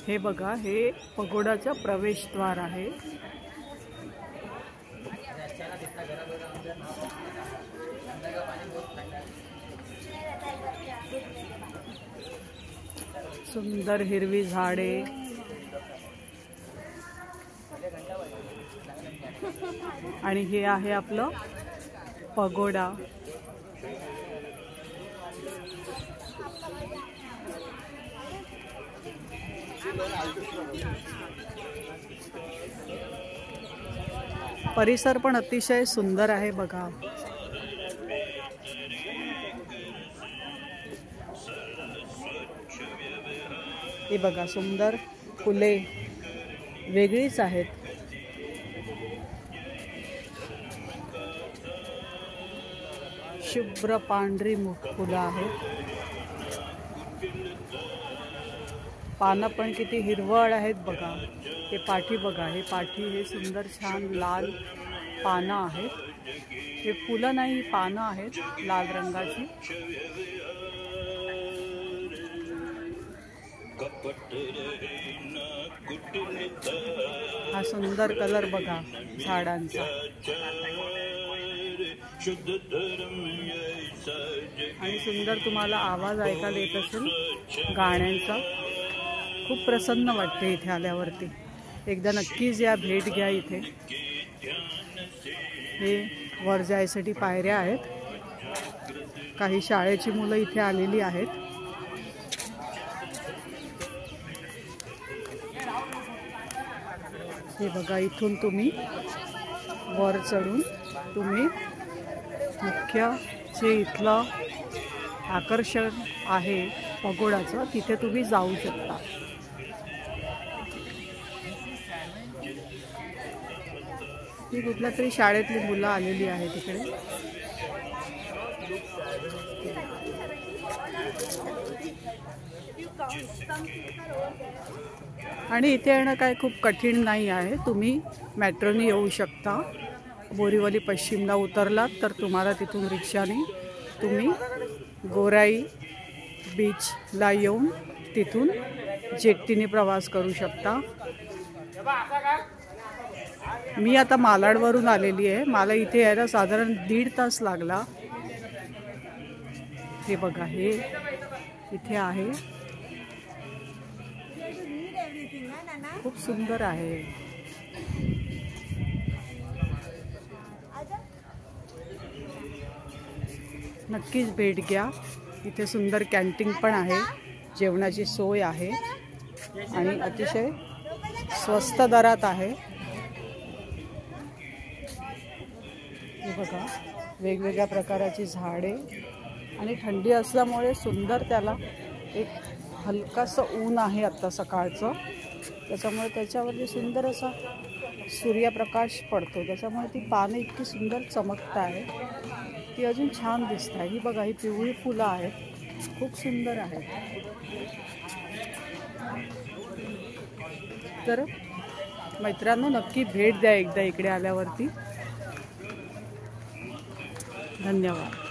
हे बघा, हे पगोडाचं प्रवेशद्वार आहे। सुंदर हिरवी झाडे आणि हे आहे आपलं पगोडा। परिसर पण अतिशय सुंदर आहे बघा। हे बघा, सुंदर फुले वेगळीच आहेत। शुभ्र पांढरी फुलं आहेत। पानं पण किती हिरवळ आहेत बघा। हे पाठी बघा, हे पाठी हे सुंदर छान लाल पानं आहेत। हे फुलं नाही, पानं आहेत लाल रंगाची। हा सुंदर कलर बघा झाडांचा। आणि सुंदर तुम्हाला आवाज ऐकायला येत असेल गाण्यांचा। खूप प्रसन्न वाटते इथे आल्यावरती। एकदा नक्कीच या, भेट घ्या इथे। हे वर जायसाठी पायऱ्या आहेत। काही शाळेची मुलं इथे आलेली आहेत। हे बघा, इथून तुम्ही वर चढून तुम्ही मुख्य जे इथलं आकर्षण आहे पगोडाचं, तिथे तुम्ही जाऊ शकता। ही कुठल्या तरी शाळेतली मुलं आलेली आहेत तिकडे। आणि इथे येणं काय खूप कठीण नाही आहे। तुम्ही मेट्रोने येऊ शकता। बोरीवली पश्चिमला उतरलात तर तुम्हाला तिथून रिक्षाने तुम्ही गोराई बीचला येऊन तिथून जेट्टीने प्रवास करू शकता। मी आता मालाडवरून आलेली आहे। मला इथे यायला साधारण 1.5 तास लागला। हे बघा, हे इथे आहे। खूप सुंदर आहे। नक्कीच भेट घ्या। इथे सुंदर कॅन्टीन पण आहे, जेवणाची सोय आहे आणि अतिशय स्वस्त दरात आहे। हे बघा, वेगवेगळ्या प्रकारची झाडे आणि थंडी असल्यामुळे सुंदर त्याला एक हलकासं ऊन आहे आता सकाळचं, त्याच्यामुळे त्याच्यावरती सुंदर असा सूर्यप्रकाश पडतो, त्याच्यामुळे ती पानं इतकी सुंदर चमकत आहे, ती अजून छान दिसत आहे। ही बघा, ही पिवळी फुलं आहेत, खूप सुंदर आहेत। तर मित्रांनो, नक्की भेट द्या एकदा इकडे आल्यावरती। धन्यवाद।